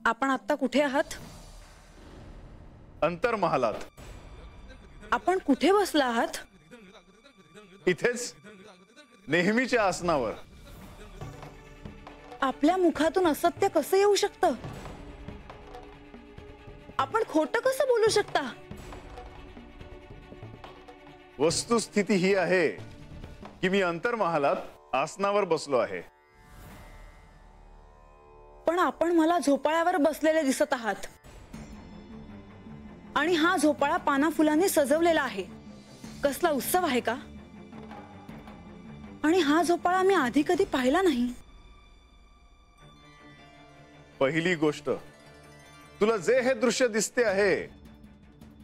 आपण आता कुठे आहात? अंतर्महालात. आपण कुठे बसला आहात? इथेच नेहमीच्या आसनावर. आपल्या मुखातून असत्य कसं येऊ शकतं? आपण खोटं कसं बोलू शकता? वस्तुस्थिती ही आहे की मी अंतर्महालात आसनावर बसलो आहे. पण आपण मला झोपाळ्यावर बसलेले दिसत आहात आणि हा झोपाळा पाना फुलांनी सजवलेला आहे. कसला उत्सव आहे का? आणि हा झोपाळा मी आधी कधी पाहिला नाही. पहिली गोष्ट, तुला जे हे दृश्य दिसते आहे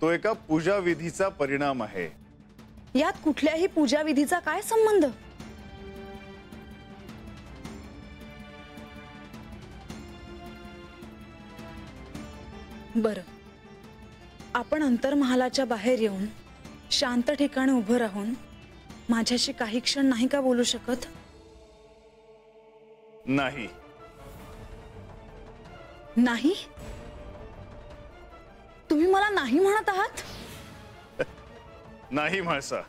तो एका पूजा विधीचा परिणाम आहे. यात कुठल्याही पूजा विधीचा काय संबंध? बरं, आपण अंतर्महालाच्या बाहेर येऊन शांत ठिकाणी उभं राहून माझ्याशी काही क्षण नाही का बोलू शकत? नाही. नाही? तुम्ही मला नाही म्हणत आहात? नाही म्हाळसा,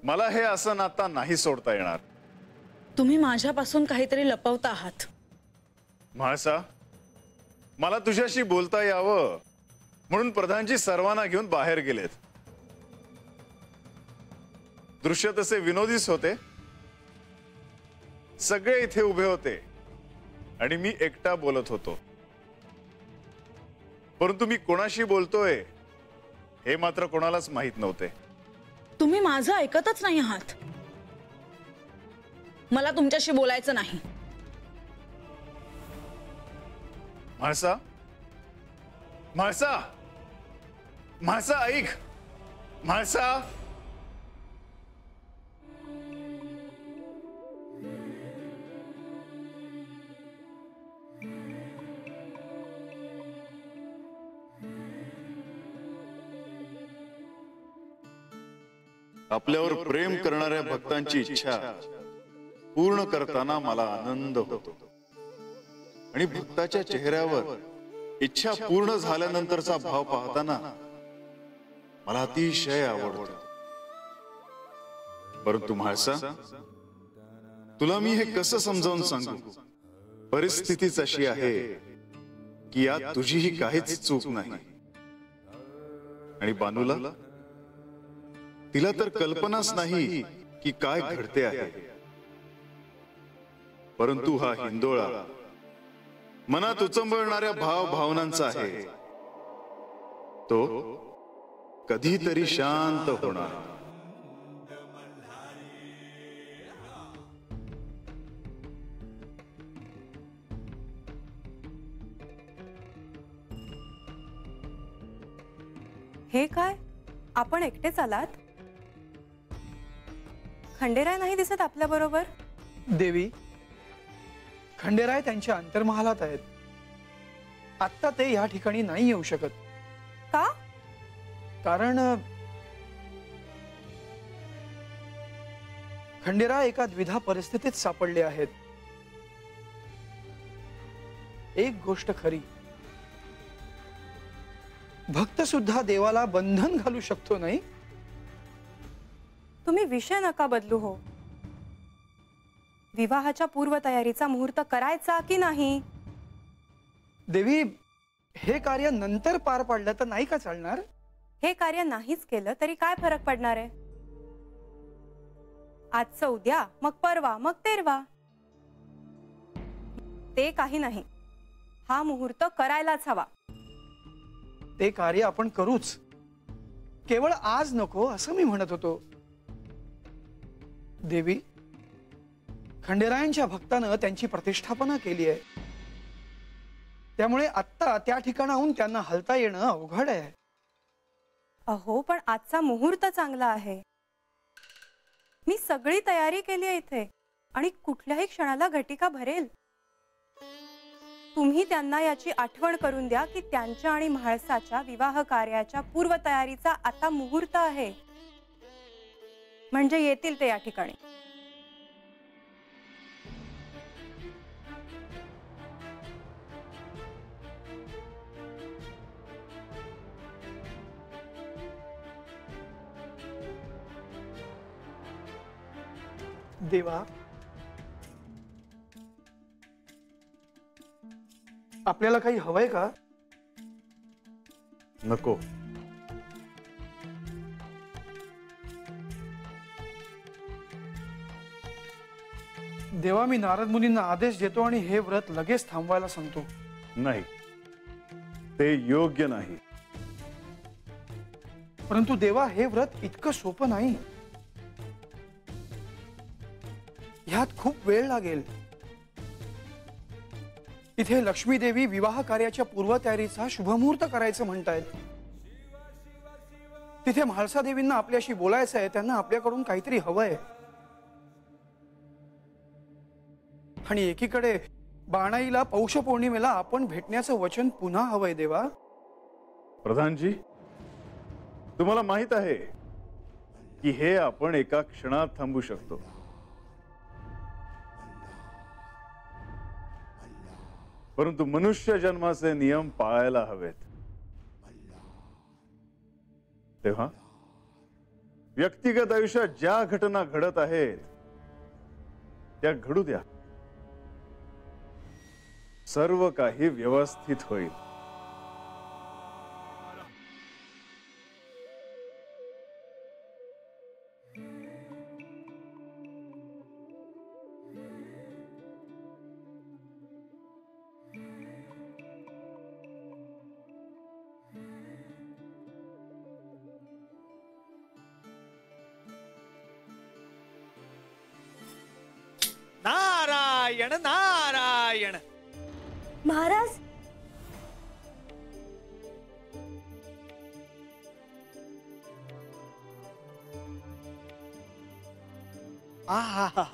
मला हे असं नाता नाही सोडता येणार. तुम्ही माझ्यापासून काहीतरी लपवता आहात. म्हाळसा, मला तुझ्याशी बोलता यावं म्हणून प्रधानजी सर्वांना घेऊन बाहेर गेलेत. दृश्य तसे विनोदीच होते. सगळे इथे उभे होते आणि मी एकटा बोलत होतो. परंतु मी कोणाशी बोलतोय हे मात्र कोणालाच माहित नव्हते. तुम्ही माझं ऐकतच नाही आहात. मला तुमच्याशी बोलायचं नाही. म्हाळसा, म्हाळसा, म्हाळसा ऐक. म्हाळसा, आपल्यावर प्रेम करणाऱ्या भक्तांची इच्छा पूर्ण करताना मला आनंद होतो आणि भक्ताच्या चेहऱ्यावर इच्छा पूर्ण झाल्यानंतरचा भाव पाहताना मला अतिशय आवडतो. परंतु म्हाळसा, तुला मी हे कसं समजावून सांगू? परिस्थितीच अशी आहे की यात तुझीही काहीच चूक नाही. आणि बानूला, तिला तर कल्पनाच नाही की काय घडते आहे. परंतु हा हिंदोळा मनात उचंबळणाऱ्या भाव भावनांचा आहे. तो कधीतरी शांत होणार. हे काय? आपण एकटेच आलात? खंडेराय नाही दिसत आपल्या बरोबर? देवी, खंडेराय त्यांच्या अंतर्महालात आहेत. आता ते या ठिकाणी नाही येऊ शकत. का? कारण खंडेराय एका द्विधा परिस्थितीत सापडले आहेत. एक गोष्ट खरी, भक्त सुद्धा देवाला बंधन घालू शकतो नाही. तुम्ही विषय नका बदलू हो. विवाहाच्या पूर्वतयारीचा मुहूर्त करायचा की नाही? देवी, हे कार्य नंतर पार पडलं तर नाही का चालणार? हे कार्य नाहीच केलं तरी काय फरक पडणार आहे? आजचं उद्या, मग परवा, मग तेरवा. ते काही नाही. हा मुहूर्त करायलाच हवा. ते कार्य आपण करूच. केवळ आज नको असं मी म्हणत होतो. देवी, खंडेरायांच्या भक्तानं त्यांची प्रतिष्ठापना केली आहे. त्यामुळे आत्ता त्या ठिकाणाहून त्यांना हलता येणं अवघड आहे. अहो, पण आजचा मुहूर्त चांगला आहे. मी सगळी तयारी केली आहे इथे आणि कुठल्याही क्षणाला घटिका भरेल. तुम्ही त्यांना याची आठवण करून द्या की त्यांच्या आणि म्हाळसाच्या विवाह कार्याच्या पूर्वतयारीचा आता मुहूर्त आहे. म्हणजे येतील ते या ठिकाणी. देवा, आपल्याला काही हवंय का? नको. देवा, मी नारद मुनींना आदेश देतो आणि हे व्रत लगेच थांबवायला सांगतो. नाही, ते योग्य नाही. परंतु देवा, हे व्रत इतकं सोपं नाही. ह्यात खूप वेळ लागेल. इथे लक्ष्मी देवी विवाह कार्याच्या पूर्वतयारीचा शुभमुहूर्त करायचं म्हणतायत. तिथे म्हाळसा देवींना आपल्याशी बोलायचं आहे. त्यांना आपल्याकडून काहीतरी हवंय. आणि एकीकडे बाणाईला पौष पौर्णिमेला आपण भेटण्याचं वचन पुन्हा हवंय. देवा, प्रधानजी, तुम्हाला माहित आहे की हे आपण एका क्षणात थांबू शकतो. परंतु मनुष्य जन्माचे नियम पाळायला हवेत. तेव्हा व्यक्तिगत आयुष्यात ज्या घटना घडत आहेत त्या घडू द्या. सर्व काही व्यवस्थित होईल. नारायण नारायण. महाराज, आहा,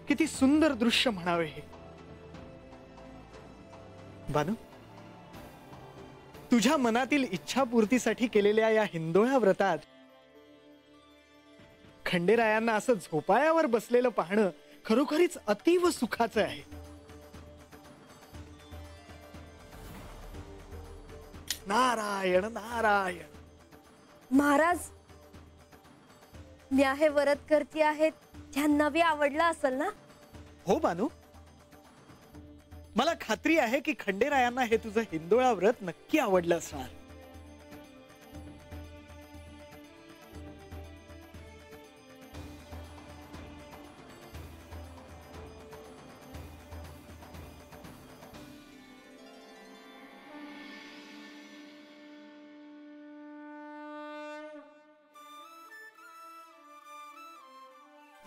किती सुंदर दृश्य म्हणावे हे. बानू, तुझ्या मनातील इच्छापूर्तीसाठी केलेल्या या हिंदोळ्या व्रतात खंडेरायांना असं झोपाळ्यावर बसलेलं पाहणं खरोखरीच अतीव सुखाचं आहे. नारायण नारायण. महाराज, मी आहे व्रत करती आहेत त्यांना बी आवडला असेल ना? हो बानू, मला खात्री आहे की खंडेरायांना हे तुझं हिंदोळा व्रत नक्की आवडलं असणार.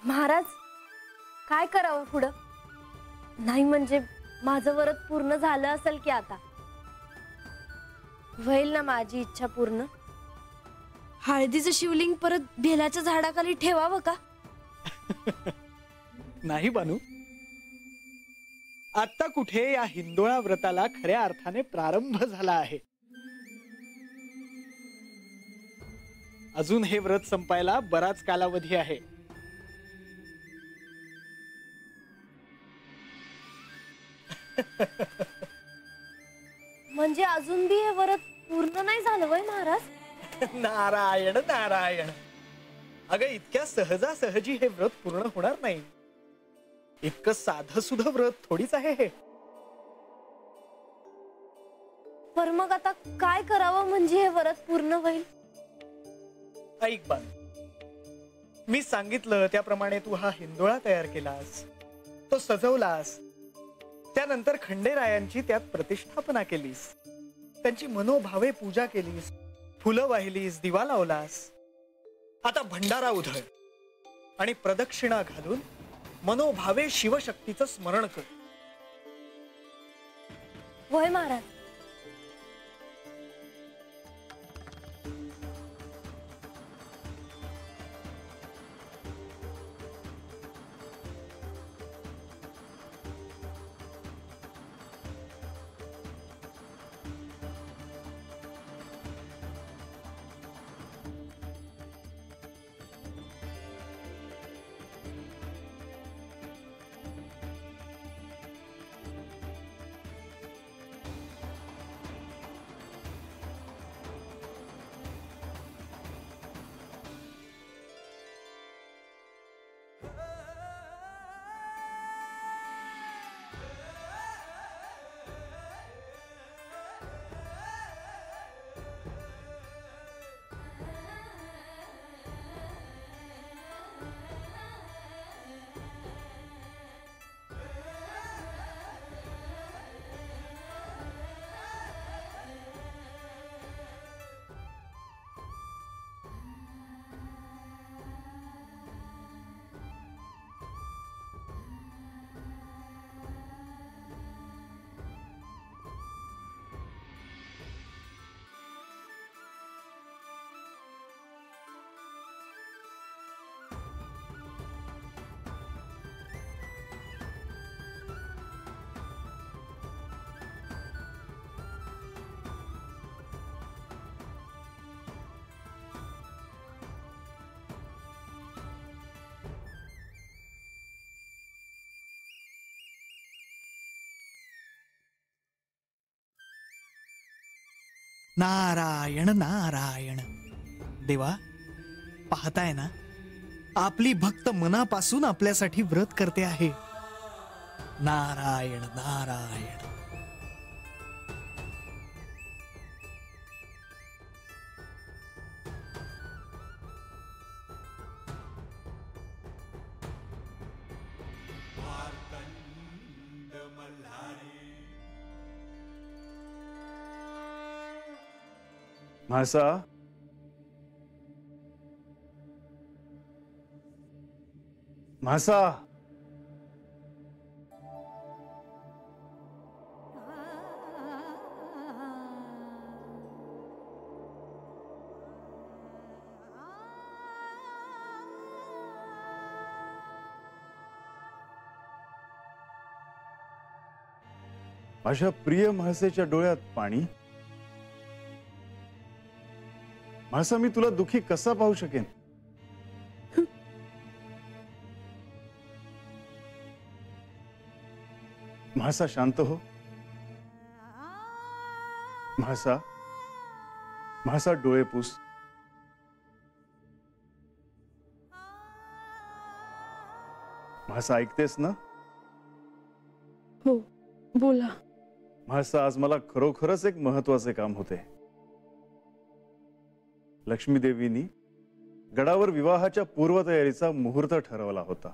महाराज, काय करावं पुढं? नाही म्हणजे माझं व्रत पूर्ण झालं असेल की आता? होईल ना माझी इच्छा पूर्ण? हळदीचं शिवलिंग परत बेलाच्या झाडाखाली ठेवावं का? नाही बानू, आता कुठे या हिंदोळा व्रताला खऱ्या अर्थाने प्रारंभ झाला आहे. अजून हे व्रत संपायला बराच कालावधी आहे. म्हणजे अजून बी हे व्रत पूर्ण नाही झालं वय महाराज? नारायण नारायण. अगं, इतक्या सहजासहजी हे व्रत पूर्ण होणार नाही. इतकं साधं सुध व्रत थोडीच आहे हे. पर मग आता काय करावं म्हणजे हे व्रत पूर्ण होईल? ऐक बान, मी सांगितलं त्याप्रमाणे तू हा हिंदोळा तयार केलास, तो सजवलास, त्यानंतर खंडेरायांची त्यात प्रतिष्ठापना केलीस, त्यांची मनोभावे पूजा केलीस, फुलं वाहिलीस, दिवा लावलास. आता भंडारा उधळ आणि प्रदक्षिणा घालून मनोभावे शिवशक्तीचं स्मरण कर. होय महाराज. नारायण नारायण. देवा, पाहताय ना, आपली भक्त मनापासून आपल्यासाठी व्रत करते आहे. नारायण नारायण. म्हाळसा, म्हाळसा, माझ्या प्रिय म्हाळसेच्या डोळ्यात पाणी. म्हाळसा, मी तुला दुखी कसा पाहू शकेन? म्हाळसा, शांत हो. म्हाळसा, म्हाळसा, डोळे पुस. म्हाळसा, ऐकतेस ना? हो, बोला. म्हाळसा, आज मला खरोखरच एक महत्वाचे काम होते. लक्ष्मी देवीनी गडावर विवाहाच्या पूर्वतयारीचा मुहूर्त ठरवला होता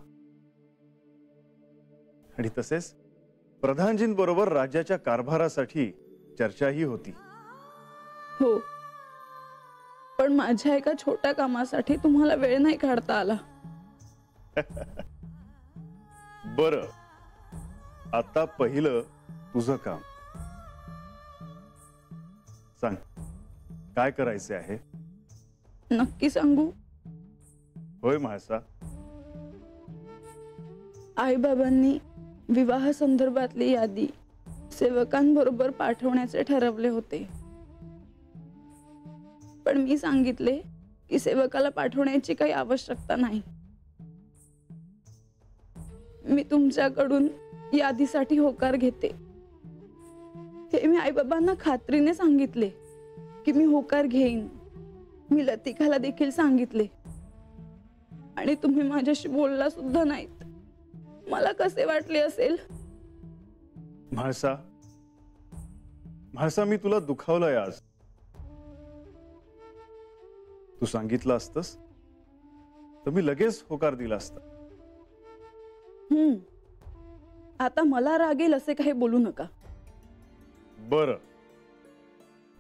आणि तसेच प्रधानजींबरोबर राज्याच्या कारभारासाठी चर्चाही होती. हो, पण माझ्या एका छोट्या कामासाठी तुम्हाला वेळ नाही काढता आला. बरं, आता पहिलं तुझं काम सांग. काय करायचे आहे? नक्की सांगू? होय म्हाळसा. आईबाबांनी विवाह संदर्भातली यादी सेवकांबरोबर पाठवण्याचे ठरवले होते, पण मी सांगितले की सेवकाला पाठवण्याची काही आवश्यकता नाही. मी तुमच्याकडून यादीसाठी होकार घेते हे मी आईबाबांना खात्रीने सांगितले की मी होकार घेईन. मी लतिकाला देखील सांगितले आणि तुम्ही माझ्याशी बोलला सुद्धा नाहीत. मला कसे वाटले असेल? म्हाळसा, म्हाळसा, मी तुला दुखावलंय आज. तू सांगितलं असतस तर मी लगेच होकार दिला असता. आता मला राग येईल असे काही बोलू नका. बरं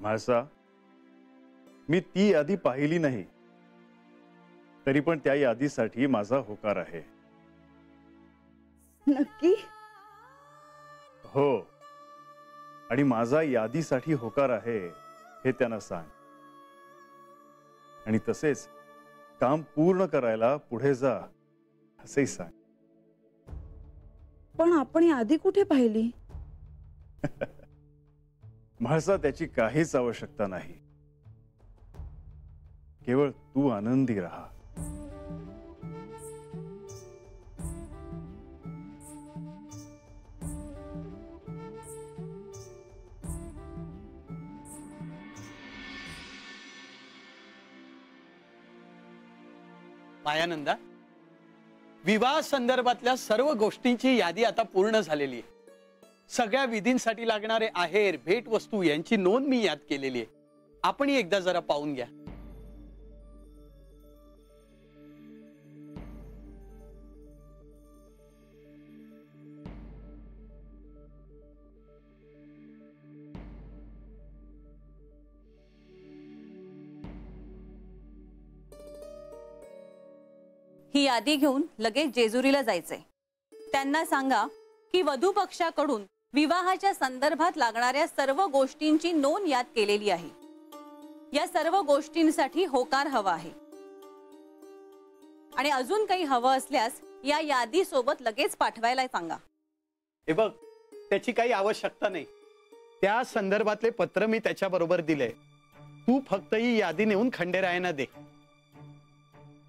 म्हाळसा, मी ती यादी पाहिली नाही, तरी पण त्या यादीसाठी माझा होकार आहे. नक्की? हो, आणि माझा यादीसाठी होकार आहे हे त्यांना सांग. आणि तसेच काम पूर्ण करायला पुढे जा असेही सांग. पण आपण यादी कुठे पाहिली? म्हाळसा, त्याची काहीच आवश्यकता नाही. केवळ तू आनंदी राहा. मायानंदा, विवाह संदर्भातल्या सर्व गोष्टींची यादी आता पूर्ण झालेली आहे. सगळ्या विधींसाठी लागणारे आहेर, भेटवस्तू यांची नोंद मी यात केलेली आहे. आपणही एकदा जरा पाहून घ्या. ही यादी घेऊन लगेच जेजुरीला जायचंय. त्यांना सांगा की वधू पक्षाकडून विवाहाच्या संदर्भात लागणाऱ्या सर्व गोष्टींची नोंद यात केलेली आहे. या सर्व गोष्टींसाठी होकार हवा आहे आणि अजून काही हवं असल्यास या यादी सोबत लगेच पाठवायला सांगा. हे बघ, त्याची काही आवश्यकता नाही. त्या संदर्भातले पत्र मी त्याच्या बरोबर दिले. तू फक्त ही यादी नेऊन खंडेरायांना दे.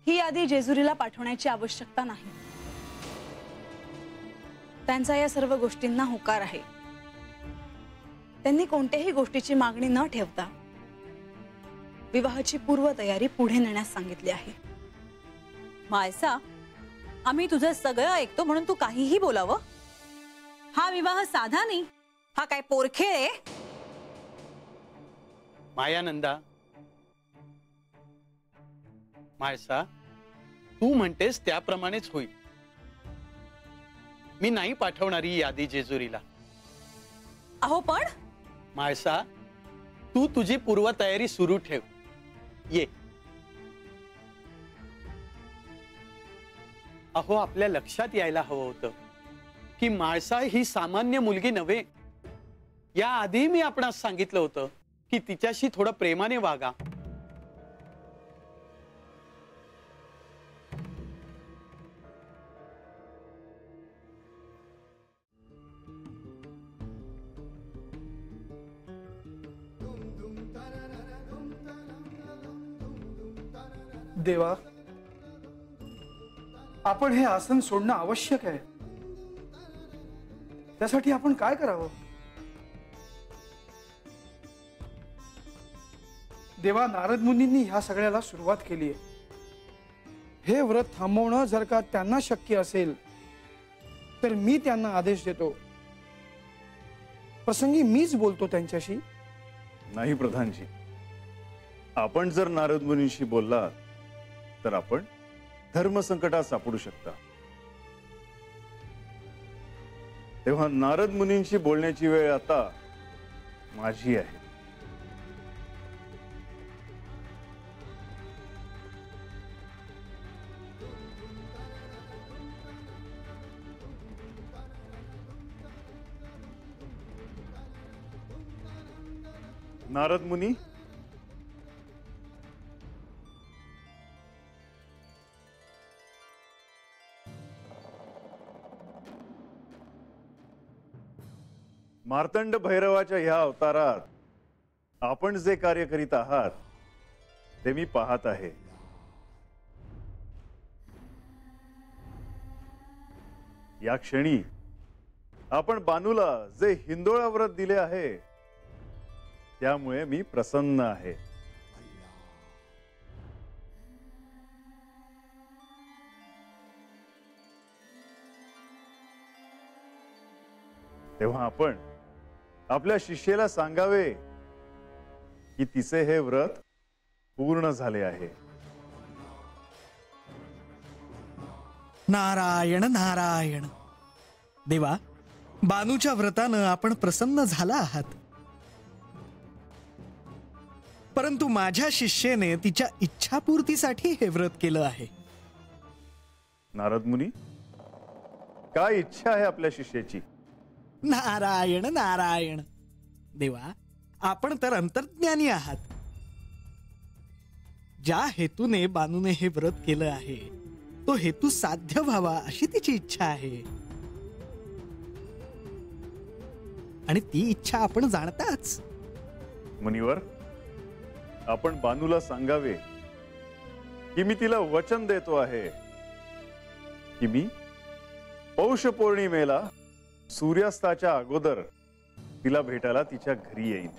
ही यादी जेजुरीला पाठवण्याची आवश्यकता नाही. त्यांचा या सर्व गोष्टींना होकार आहे. त्यांनी कोणत्याही गोष्टीची मागणी न ठेवता विवाहाची पूर्वतयारी पुढे नेण्यास सांगितली आहे. मायसा, आम्ही तुझं सगळं ऐकतो म्हणून तू काहीही बोलावं? हा विवाह साधा नाही, हा काय पोरखेळ आहे? मायानंदा, मायसा, तू म्हणतेस त्याप्रमाणेच होईल. मी नाही पाठवणारी यादी जेजुरीला. अहो पण मायसा, तू तुझी पूर्वतयारी सुरू ठेव. ये. अहो, आपल्या लक्षात यायला हवं होतं की माळसा ही सामान्य मुलगी नव्हे. याआधी मी आपणास सांगितलं होतं की तिच्याशी थोडं प्रेमाने वागा. देवा, आपण हे आसन सोडणं आवश्यक आहे. त्यासाठी आपण काय करावं? देवा, नारद मुनींनी ह्या सगळ्याला सुरुवात केली आहे. हे व्रत थांबवणं जर का त्यांना शक्य असेल तर मी त्यांना आदेश देतो. प्रसंगी मीच बोलतो त्यांच्याशी. नाही प्रधानजी, आपण जर नारद मुनींशी बोललात तर आपण धर्मसंकटात सापडू शकता. तेव्हा नारद मुनींशी बोलण्याची वेळ आता माझी आहे. नारद मुनी, मार्तंड भैरवाच्या ह्या अवतारात आपण जे कार्य करीत आहात ते मी पाहत आहे. या क्षणी आपण बानूला जे हिंदोळा व्रत दिले आहे त्यामुळे मी प्रसन्न आहे. तेव्हा आपण आपल्या शिष्येला सांगावे की तिचे हे व्रत पूर्ण झाले आहे. नारायण नारायण. देवा, बानूच्या व्रतानं आपण प्रसन्न झाला आहात, परंतु माझ्या शिष्येने तिच्या इच्छापूर्तीसाठी हे व्रत केलं आहे. नारद मुनी, काय इच्छा आहे आपल्या शिष्याची? नारायण नारायण. देवा, आपण तर अंतर्ज्ञानी आहात. ज्या हेतूने बानूने हे व्रत केलं आहे तो हेतू साध्य व्हावा अशी तिची इच्छा आहे, आणि ती इच्छा आपण जाणताच. मुनिवर, आपण बानूला सांगावे की मी तिला वचन देतो आहे की मी पौष पौर्णिमेला सूर्यास्ताच्या अगोदर तिला भेटायला तिच्या घरी येईन.